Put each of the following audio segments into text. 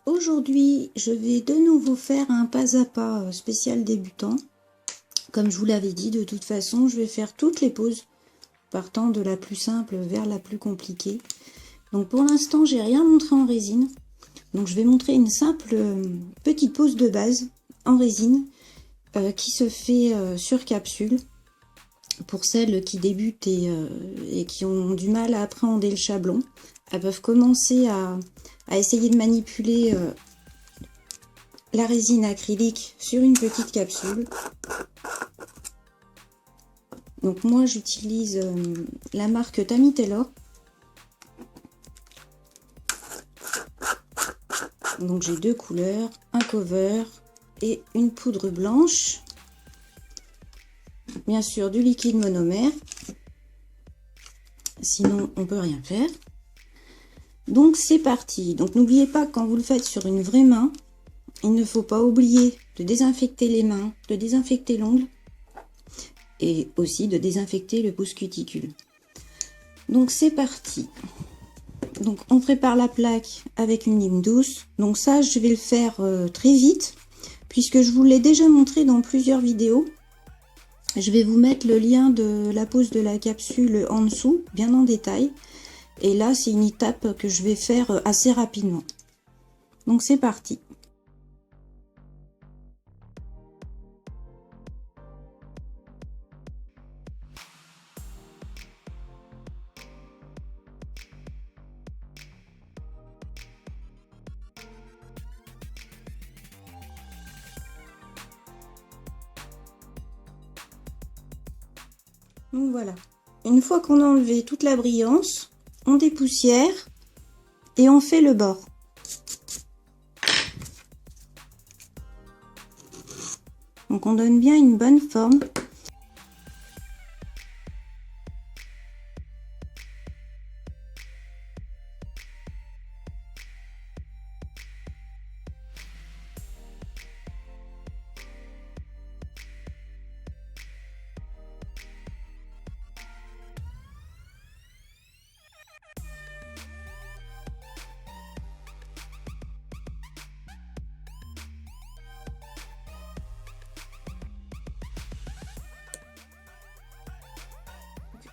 Aujourd'hui, je vais de nouveau faire un pas à pas spécial débutant. Comme je vous l'avais dit, de toute façon, je vais faire toutes les poses, partant de la plus simple vers la plus compliquée. Donc pour l'instant, j'ai rien montré en résine. Donc je vais montrer une simple petite pose de base en résine qui se fait sur capsule. Pour celles qui débutent et qui ont du mal à appréhender le chablon, elles peuvent commencer à essayer de manipuler la résine acrylique sur une petite capsule. Donc moi j'utilise la marque Tammy Taylor. Donc j'ai deux couleurs, un cover et une poudre blanche. Bien sûr du liquide monomère, sinon on peut rien faire. Donc c'est parti. Donc n'oubliez pas que quand vous le faites sur une vraie main, il ne faut pas oublier de désinfecter les mains, de désinfecter l'ongle et aussi de désinfecter le pouce cuticule. Donc c'est parti. Donc on prépare la plaque avec une lime douce. Donc ça je vais le faire très vite puisque je vous l'ai déjà montré dans plusieurs vidéos. Je vais vous mettre le lien de la pose de la capsule en dessous, bien en détail. Et là, c'est une étape que je vais faire assez rapidement. Donc c'est parti. Donc voilà. Une fois qu'on a enlevé toute la brillance, on dépoussière et on fait le bord. Donc on donne bien une bonne forme.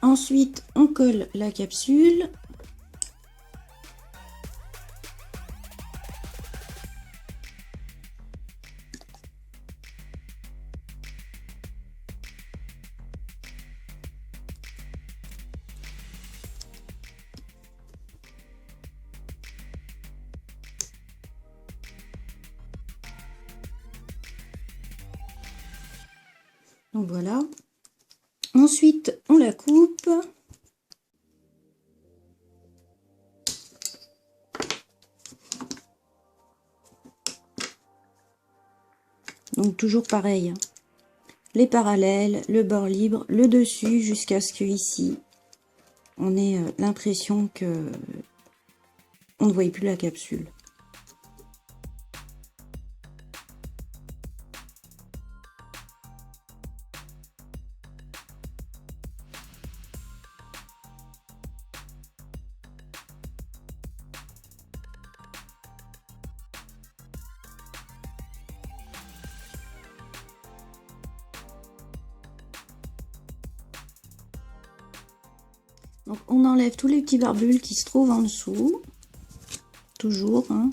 Ensuite, on colle la capsule. Donc voilà. Ensuite, on la coupe. Donc toujours pareil. Les parallèles, le bord libre, le dessus, jusqu'à ce que ici, on ait l'impression que on ne voit plus la capsule. Donc on enlève tous les petits barbules qui se trouvent en dessous, toujours. Hein.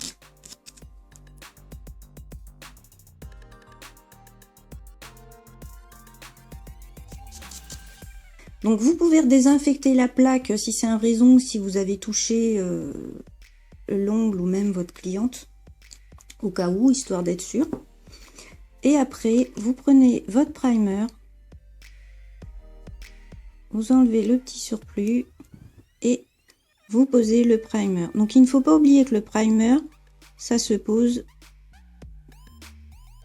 Donc vous pouvez redésinfecter la plaque si c'est un vrai ongle, si vous avez touché l'ongle ou même votre cliente, au cas où, histoire d'être sûr. Et après, vous prenez votre primer, vous enlevez le petit surplus et vous posez le primer. Donc il ne faut pas oublier que le primer, ça se pose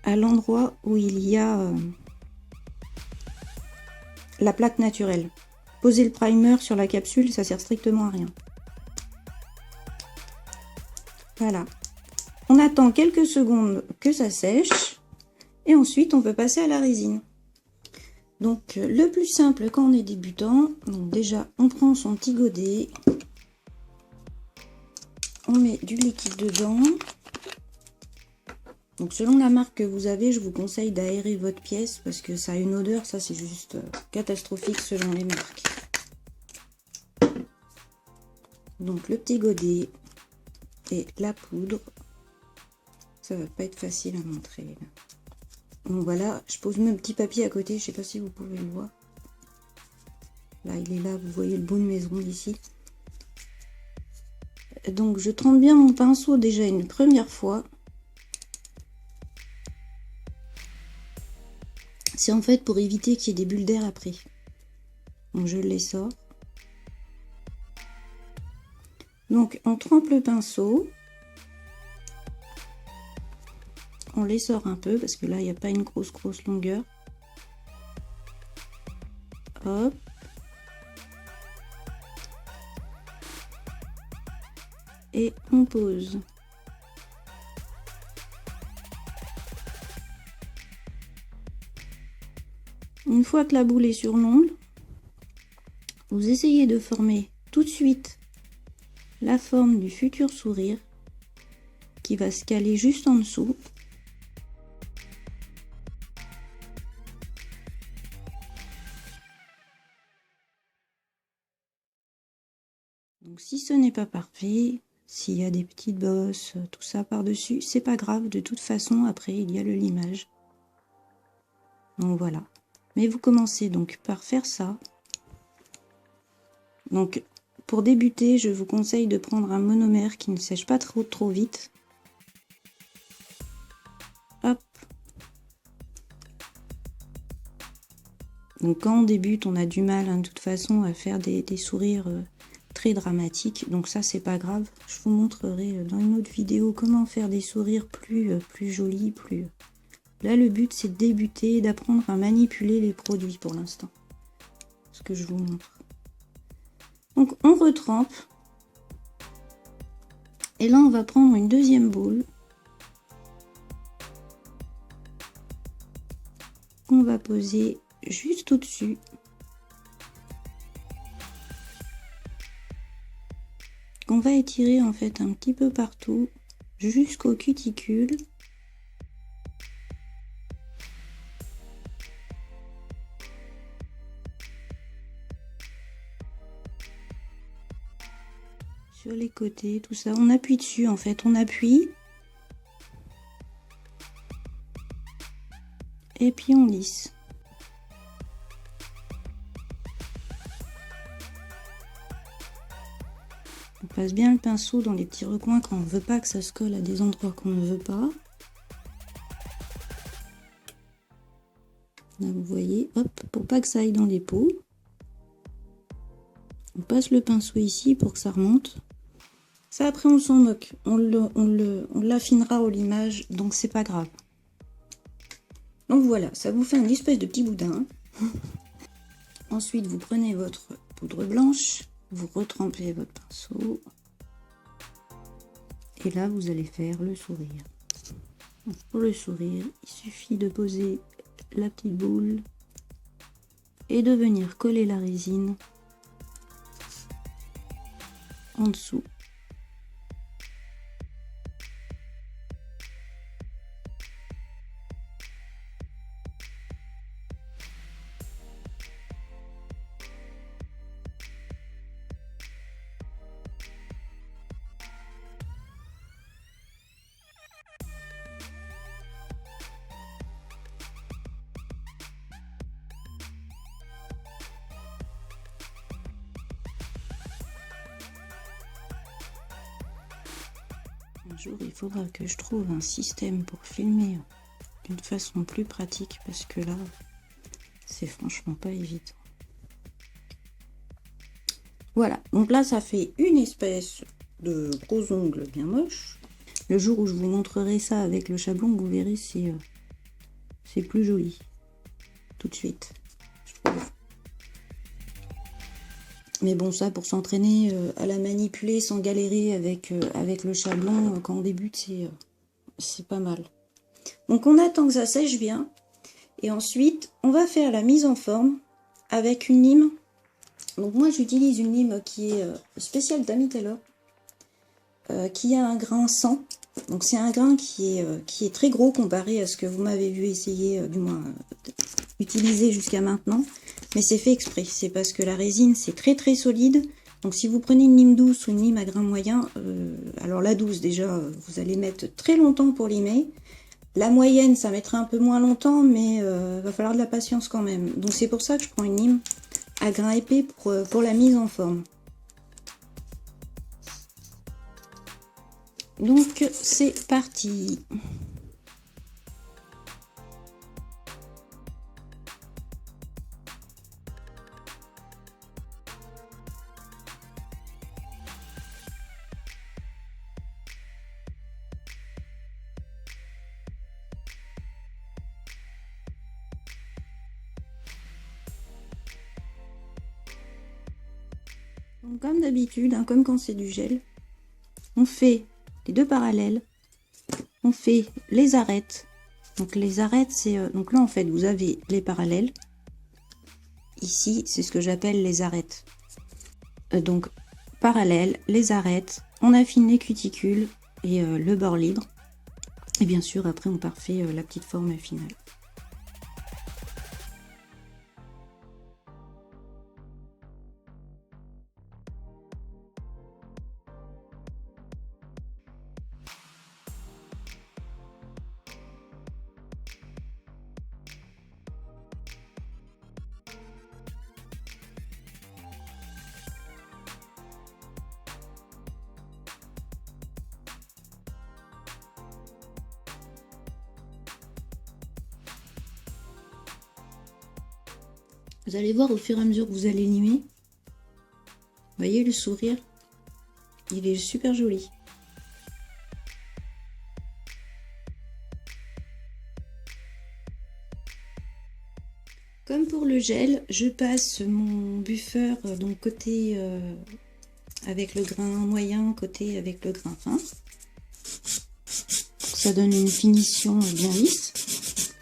à l'endroit où il y a la plaque naturelle. Poser le primer sur la capsule, ça sert strictement à rien. Voilà. On attend quelques secondes que ça sèche et ensuite on peut passer à la résine. Donc le plus simple quand on est débutant, donc déjà on prend son petit godet, on met du liquide dedans, Donc selon la marque que vous avez, je vous conseille d'aérer votre pièce parce que ça a une odeur, ça c'est juste catastrophique selon les marques. Donc le petit godet et la poudre, ça va pas être facile à montrer. Là. Donc voilà, je pose mon petit papier à côté, je sais pas si vous pouvez le voir. Là il est là, vous voyez le bout de mes ongles ici. Donc je trempe bien mon pinceau déjà une première fois. C'est en fait pour éviter qu'il y ait des bulles d'air après. Donc je les sors. Donc on trempe le pinceau. On les sort un peu parce que là il n'y a pas une grosse longueur. Hop. Et on pose. Une fois que la boule est sur l'ongle, vous essayez de former tout de suite la forme du futur sourire qui va se caler juste en dessous. Donc si ce n'est pas parfait, s'il y a des petites bosses, tout ça par-dessus, c'est pas grave, de toute façon après il y a le limage. Donc voilà. Mais vous commencez donc par faire ça. Donc pour débuter, je vous conseille de prendre un monomère qui ne sèche pas trop vite. Hop. Donc quand on débute, on a du mal de toute façon à faire des sourires très dramatiques. Donc ça c'est pas grave. Je vous montrerai dans une autre vidéo comment faire des sourires plus jolis, plus... Là le but c'est de débuter, d'apprendre à manipuler les produits pour l'instant. Ce que je vous montre. Donc on retrempe. Et là on va prendre une deuxième boule. Qu'on va poser juste au-dessus. Qu'on va étirer en fait un petit peu partout jusqu'au cuticule. Sur les côtés, tout ça, on appuie dessus en fait, on appuie. Et puis on lisse. On passe bien le pinceau dans les petits recoins quand on ne veut pas que ça se colle à des endroits qu'on ne veut pas. Là vous voyez, hop, pour pas que ça aille dans les peaux. On passe le pinceau ici pour que ça remonte. Ça après on s'en moque, on l'affinera au limage, donc c'est pas grave. Donc voilà, ça vous fait une espèce de petit boudin. Ensuite vous prenez votre poudre blanche, vous retrempez votre pinceau. Et là vous allez faire le sourire. Donc, pour le sourire, il suffit de poser la petite boule et de venir coller la résine en dessous. Un jour, il faudra que je trouve un système pour filmer d'une façon plus pratique parce que là, c'est franchement pas évident. Voilà, donc là, ça fait une espèce de gros ongles bien moche. Le jour où je vous montrerai ça avec le chablon, vous verrez, c'est plus joli. Tout de suite, je trouve. Mais bon, ça, pour s'entraîner à la manipuler sans galérer avec le chablon, quand on débute, c'est pas mal. Donc, on attend que ça sèche bien. Et ensuite, on va faire la mise en forme avec une lime. Donc, moi, j'utilise une lime qui est spéciale d'Amy Taylor, qui a un grain 100. Donc c'est un grain qui est très gros comparé à ce que vous m'avez vu essayer, du moins utiliser jusqu'à maintenant. Mais c'est fait exprès, c'est parce que la résine c'est très très solide. Donc si vous prenez une lime douce ou une lime à grain moyen, alors la douce déjà, vous allez mettre très longtemps pour limer. La moyenne, ça mettra un peu moins longtemps, mais va falloir de la patience quand même. Donc c'est pour ça que je prends une lime à grain épais pour la mise en forme. Donc c'est parti. Donc comme d'habitude, hein, comme quand c'est du gel, on fait les deux parallèles, on fait les arêtes. Donc les arêtes, c'est donc là en fait vous avez les parallèles. Ici, c'est ce que j'appelle les arêtes. Donc parallèles, les arêtes, on affine les cuticules et le bord libre. Et bien sûr, après on parfait la petite forme finale. Vous allez voir au fur et à mesure que vous allez limer. Vous voyez le sourire? Il est super joli. Comme pour le gel, je passe mon buffer donc côté avec le grain moyen, côté avec le grain fin. Ça donne une finition bien lisse.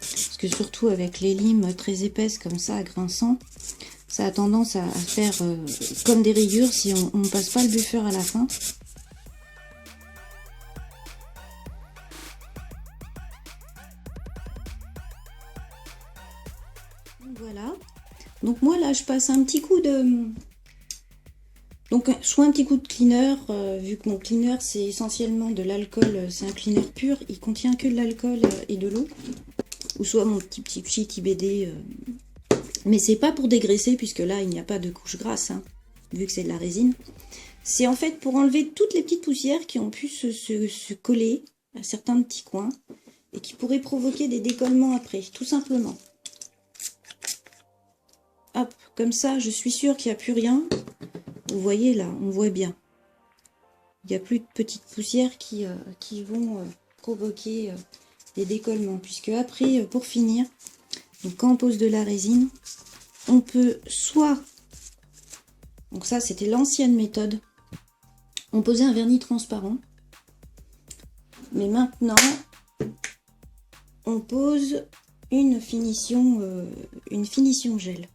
Parce que surtout avec les limes très épaisses comme ça, grinçant, ça a tendance à faire comme des rayures si on ne passe pas le buffer à la fin. Voilà. Donc moi là je passe un petit coup de... Donc soit un petit coup de cleaner, vu que mon cleaner c'est essentiellement de l'alcool, c'est un cleaner pur, il contient que de l'alcool et de l'eau. Ou soit mon petit cheat IBD. Mais c'est pas pour dégraisser puisque là il n'y a pas de couche grasse, hein, vu que c'est de la résine. C'est en fait pour enlever toutes les petites poussières qui ont pu se coller à certains petits coins et qui pourraient provoquer des décollements après, tout simplement. Hop, comme ça, je suis sûre qu'il n'y a plus rien. Vous voyez là, on voit bien. Il n'y a plus de petites poussières qui vont provoquer des décollements. Puisque après, pour finir, donc quand on pose de la résine, on peut soit... Donc ça, c'était l'ancienne méthode. On posait un vernis transparent. Mais maintenant, on pose une finition gel.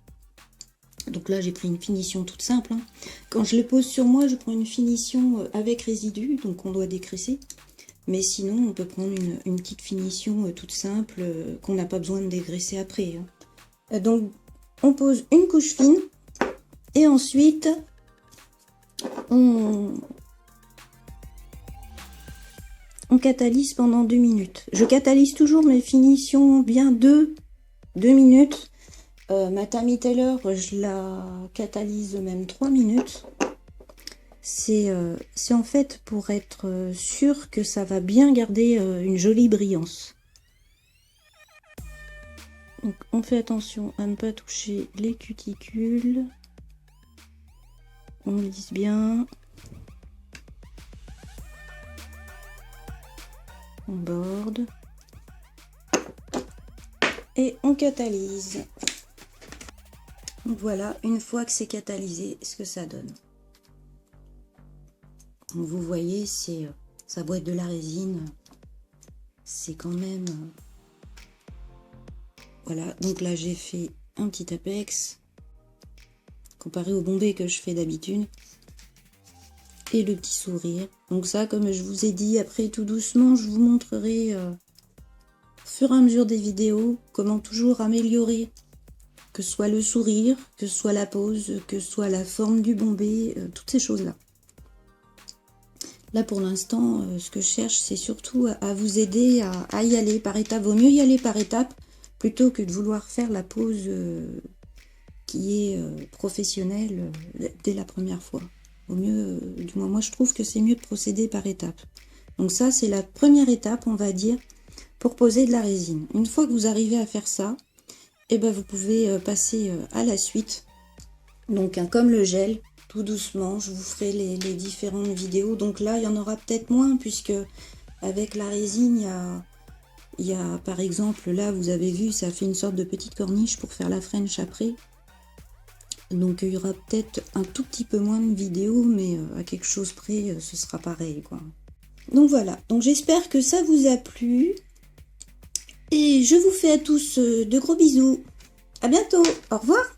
Donc là, j'ai pris une finition toute simple, hein. Quand je le pose sur moi, je prends une finition avec résidu, donc on doit dégraisser. Mais sinon, on peut prendre une petite finition toute simple qu'on n'a pas besoin de dégraisser après, hein. Donc, on pose une couche fine et ensuite, on catalyse pendant 2 minutes. Je catalyse toujours mes finitions bien 2 minutes. Ma Tammy Taylor, je la catalyse même 3 minutes. C'est en fait pour être sûr que ça va bien garder une jolie brillance. Donc on fait attention à ne pas toucher les cuticules. On lisse bien. On borde. Et on catalyse. Donc voilà, une fois que c'est catalysé, ce que ça donne. Donc vous voyez, ça doit être de la résine. C'est quand même... Voilà, donc là j'ai fait un petit apex. Comparé au bombé que je fais d'habitude. et le petit sourire. Donc ça, comme je vous ai dit, après tout doucement, je vous montrerai au fur et à mesure des vidéos comment toujours améliorer, que ce soit le sourire, que ce soit la pose, que ce soit la forme du bombé, toutes ces choses-là. Là pour l'instant, ce que je cherche, c'est surtout à vous aider à y aller par étapes. Vaut mieux y aller par étapes plutôt que de vouloir faire la pose qui est professionnelle dès la première fois. Au mieux, du moins moi je trouve que c'est mieux de procéder par étapes. Donc ça c'est la première étape, on va dire, pour poser de la résine. Une fois que vous arrivez à faire ça, et ben vous pouvez passer à la suite. Donc comme le gel, tout doucement, je vous ferai les différentes vidéos. Donc là il y en aura peut-être moins puisque avec la résine il y a par exemple là vous avez vu ça fait une sorte de petite corniche pour faire la French après. Donc il y aura peut-être un tout petit peu moins de vidéos, mais à quelque chose près, ce sera pareil, quoi. Donc voilà, donc j'espère que ça vous a plu. Et je vous fais à tous de gros bisous. À bientôt, au revoir.